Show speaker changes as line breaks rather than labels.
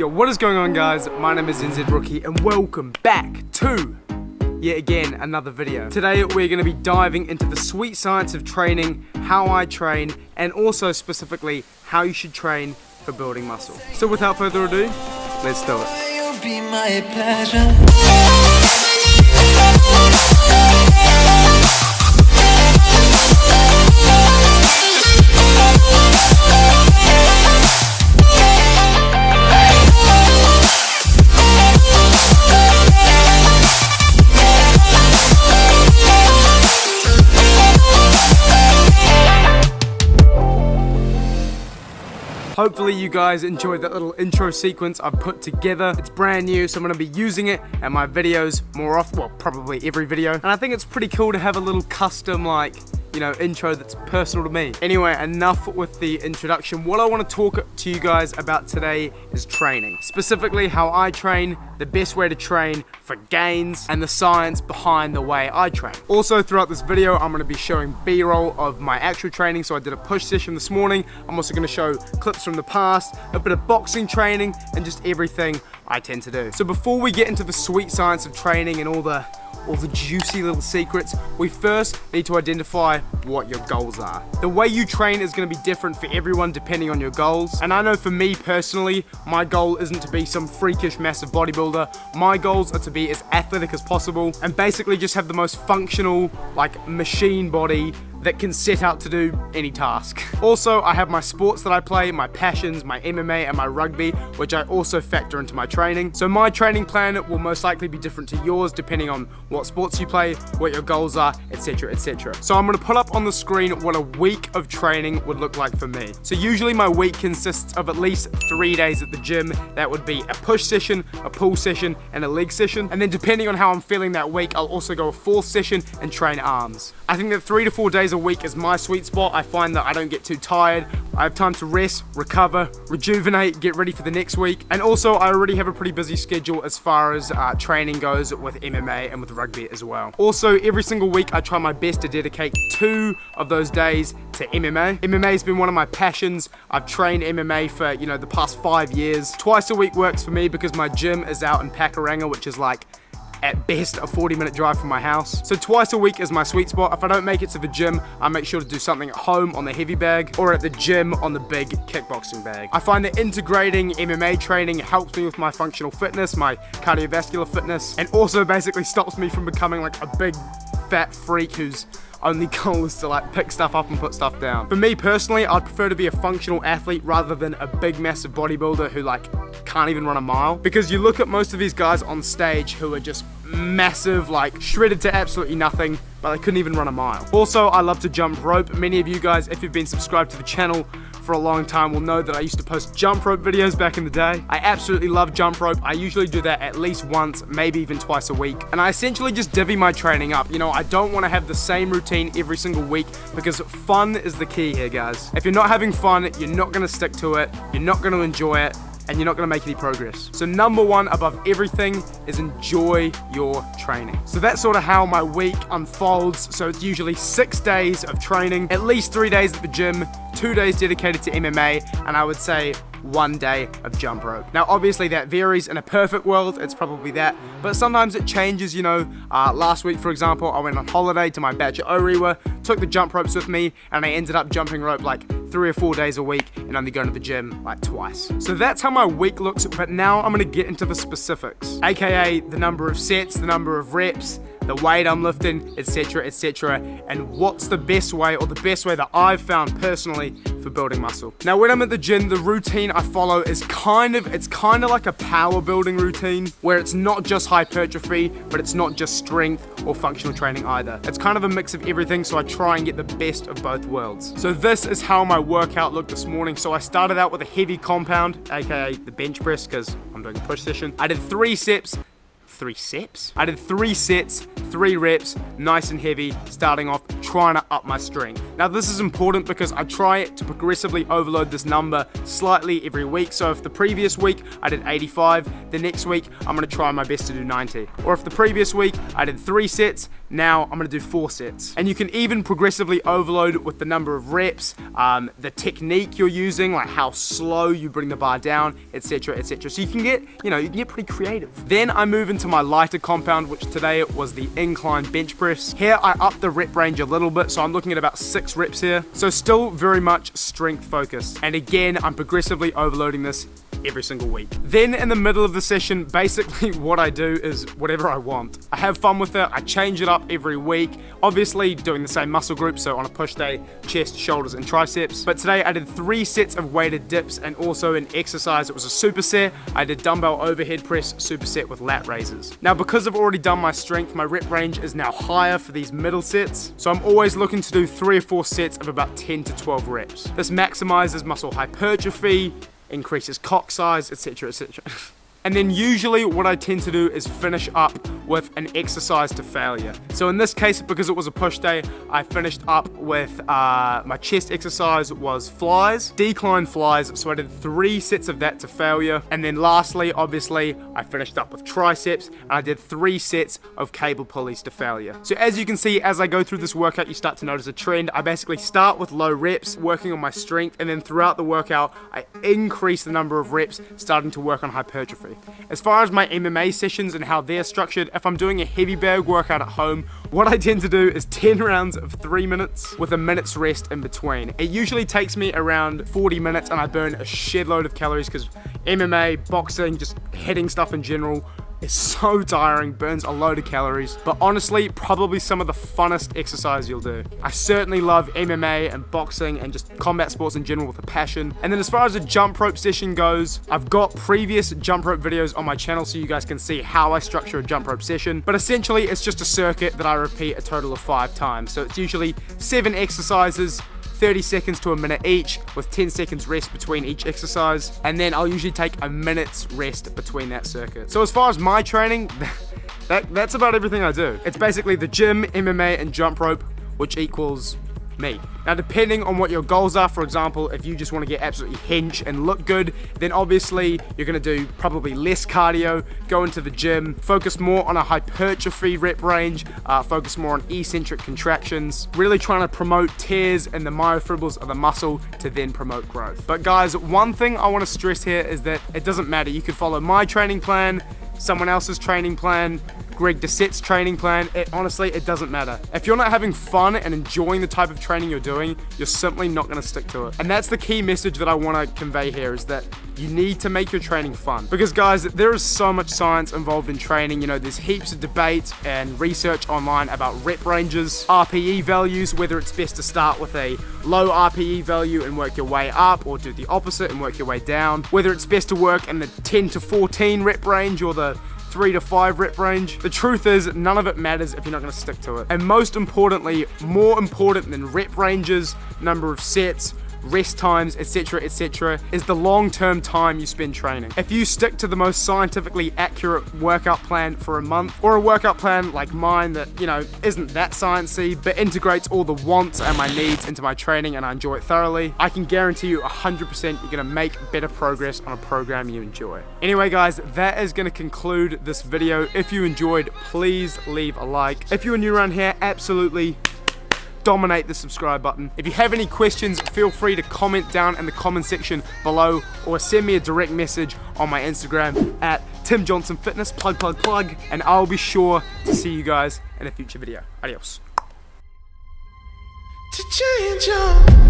Yo, what is going on, guys? My name is NZ Rookie and welcome back to yet again another video. Today we're going to be diving into the sweet science of training, how I train, and also specifically how you should train for building muscle. So without further ado, let's do it.
You'll be my pleasure.
Hopefully you guys enjoyed that little intro sequence I've put together. It's brand new, so I'm going to be using it in my videos more often, well, probably every video. And I think it's pretty cool to have a little custom, like, intro that's personal to me. Anyway, enough with the introduction. What I want to talk to you guys about today is training. Specifically how I train, the best way to train for gains, and the science behind the way I train. Also, throughout this video, I'm going to be showing B-roll of my actual training. So I did a push session this morning. I'm also going to show clips from the past, a bit of boxing training, and just everything I tend to do. So before we get into the sweet science of training and all the juicy little secrets, we first need to identify what your goals are. The way you train is going to be different for everyone depending on your goals. And I know for me personally, my goal isn't to be some freakish massive bodybuilder. My goals are to be as athletic as possible and basically just have the most functional, like, machine body that can set out to do any task. Also, I have my sports that I play, my passions, my MMA and my rugby, which I also factor into my training. So my training plan will most likely be different to yours depending on what sports you play, what your goals are, etc, etc. So I'm gonna put up on the screen what a week of training would look like for me. So usually my week consists of at least 3 days at the gym. That would be a push session, a pull session, and a leg session. And then depending on how I'm feeling that week, I'll also go a 4th session and train arms. I think that 3 to 4 days a week is my sweet spot. I find that I don't get too tired. I have time to rest, recover, rejuvenate, get ready for the next week. And also I already have a pretty busy schedule as far as training goes with MMA and with rugby as well. Also, every single week I try my best to dedicate 2 of those days to MMA. MMA has been one of my passions. I've trained MMA for, the past 5 years. Twice a week works for me because my gym is out in Pakuranga, which is like, at best, a 40-minute drive from my house. So twice a week is my sweet spot. If I don't make it to the gym, I make sure to do something at home on the heavy bag or at the gym on the big kickboxing bag. I find that integrating MMA training helps me with my functional fitness, my cardiovascular fitness, and also basically stops me from becoming like a big fat freak whose only goal is to like pick stuff up and put stuff down. For me personally, I'd prefer to be a functional athlete rather than a big massive bodybuilder who like can't even run a mile. Because you look at most of these guys on stage who are just massive, like shredded to absolutely nothing, but they couldn't even run a mile. Also, I love to jump rope. Many of you guys, if you've been subscribed to the channel for a long time, will know that I used to post jump rope videos back in the day. I absolutely love jump rope. I usually do that at least once, maybe even twice a week. And I essentially just divvy my training up. I don't want to have the same routine every single week because fun is the key here, guys. If you're not having fun, you're not going to stick to it, you're not going to enjoy it, and you're not going to make any progress. So number one above everything is enjoy your training. So that's sort of how my week unfolds. So it's usually 6 days of training, at least 3 days at the gym, 2 days dedicated to MMA, and I would say 1 day of jump rope. Now obviously that varies. In a perfect world it's probably that, but sometimes it changes. Last week for example, I went on holiday to my batch at Orewa, took the jump ropes with me, and I ended up jumping rope like 3 or 4 days a week and only going to the gym like twice. So that's how my week looks, but now I'm going to get into the specifics, aka the number of sets, the number of reps, the weight I'm lifting, etc, etc, and what's the best way, or the best way that I've found personally for building muscle. Now when I'm at the gym, the routine I follow is kind of like a power building routine where it's not just hypertrophy, but it's not just strength or functional training either. It's kind of a mix of everything, so I try and get the best of both worlds. So this is how my workout looked this morning. So I started out with a heavy compound, aka the bench press, because I'm doing a push session. I did 3 sets, 3 sets? I did 3 sets, 3 reps, nice and heavy, starting off trying to up my strength. Now this is important because I try to progressively overload this number slightly every week. So if the previous week I did 85, the next week I'm going to try my best to do 90. Or if the previous week I did 3 sets, now I'm going to do 4 sets. And you can even progressively overload with the number of reps, the technique you're using, like how slow you bring the bar down, etc, etc. So you can get, you can get pretty creative. Then I move into my lighter compound, which today was the incline bench press. Here I up the rep range a little bit, so I'm looking at about 6 reps here. So still very much strength focused. And again, I'm progressively overloading this every single week. Then in the middle of the session, basically what I do is whatever I want. I have fun with it, I change it up every week. Obviously doing the same muscle groups, so on a push day, chest, shoulders, and triceps. But today I did 3 sets of weighted dips and also an exercise. It was a superset. I did dumbbell overhead press superset with lat raises. Now because I've already done my strength, my rep range is now higher for these middle sets. So I'm always looking to do 3 or 4 sets of about 10 to 12 reps. This maximizes muscle hypertrophy, increases cock size, etc, etc. And then usually what I tend to do is finish up with an exercise to failure. So in this case, because it was a push day, I finished up with my chest exercise was flies, decline flies. So I did 3 sets of that to failure. And then lastly, obviously, I finished up with triceps and I did 3 sets of cable pulleys to failure. So as you can see, as I go through this workout, you start to notice a trend. I basically start with low reps, working on my strength, and then throughout the workout, I increase the number of reps, starting to work on hypertrophy. As far as my MMA sessions and how they're structured, if I'm doing a heavy bag workout at home, what I tend to do is 10 rounds of 3 minutes with a minute's rest in between. It usually takes me around 40 minutes and I burn a shed load of calories because MMA, boxing, just hitting stuff in general is so tiring, burns a load of calories, but honestly, probably some of the funnest exercise you'll do. I certainly love MMA and boxing and just combat sports in general with a passion. And then as far as a jump rope session goes, I've got previous jump rope videos on my channel so you guys can see how I structure a jump rope session, but essentially it's just a circuit that I repeat a total of 5 times. So it's usually 7 exercises, 30 seconds to a minute each, with 10 seconds rest between each exercise, and then I'll usually take a minute's rest between that circuit. So as far as my training, that's about everything I do. It's basically the gym, MMA, and jump rope, which equals me. Now depending on what your goals are, for example, if you just want to get absolutely hench and look good, then obviously you're going to do probably less cardio, go into the gym, focus more on a hypertrophy rep range, focus more on eccentric contractions, really trying to promote tears in the myofibrils of the muscle to then promote growth. But guys, one thing I want to stress here is that it doesn't matter. You could follow my training plan, someone else's training plan, Greg Dissett's training plan. Honestly, it doesn't matter. If you're not having fun and enjoying the type of training you're doing, you're simply not going to stick to it. And that's the key message that I want to convey here, is that you need to make your training fun. Because guys, there is so much science involved in training. There's heaps of debate and research online about rep ranges, RPE values, whether it's best to start with a low RPE value and work your way up, or do the opposite and work your way down, whether it's best to work in the 10 to 14 rep range or the 3 to 5 rep range. The truth is, none of it matters if you're not going to stick to it. And most importantly, more important than rep ranges, number of sets, rest times, etc, etc, is the long-term time you spend training. If you stick to the most scientifically accurate workout plan for a month, or a workout plan like mine that, isn't that sciencey, but integrates all the wants and my needs into my training and I enjoy it thoroughly, I can guarantee you 100% you're going to make better progress on a program you enjoy. Anyway guys, that is going to conclude this video. If you enjoyed, please leave a like. If you're new around here, absolutely dominate the subscribe button. If you have any questions, feel free to comment down in the comment section below, or send me a direct message on my Instagram at Tim Johnson Fitness, plug, and I'll be sure to see you guys in a future video. Adios.
To change your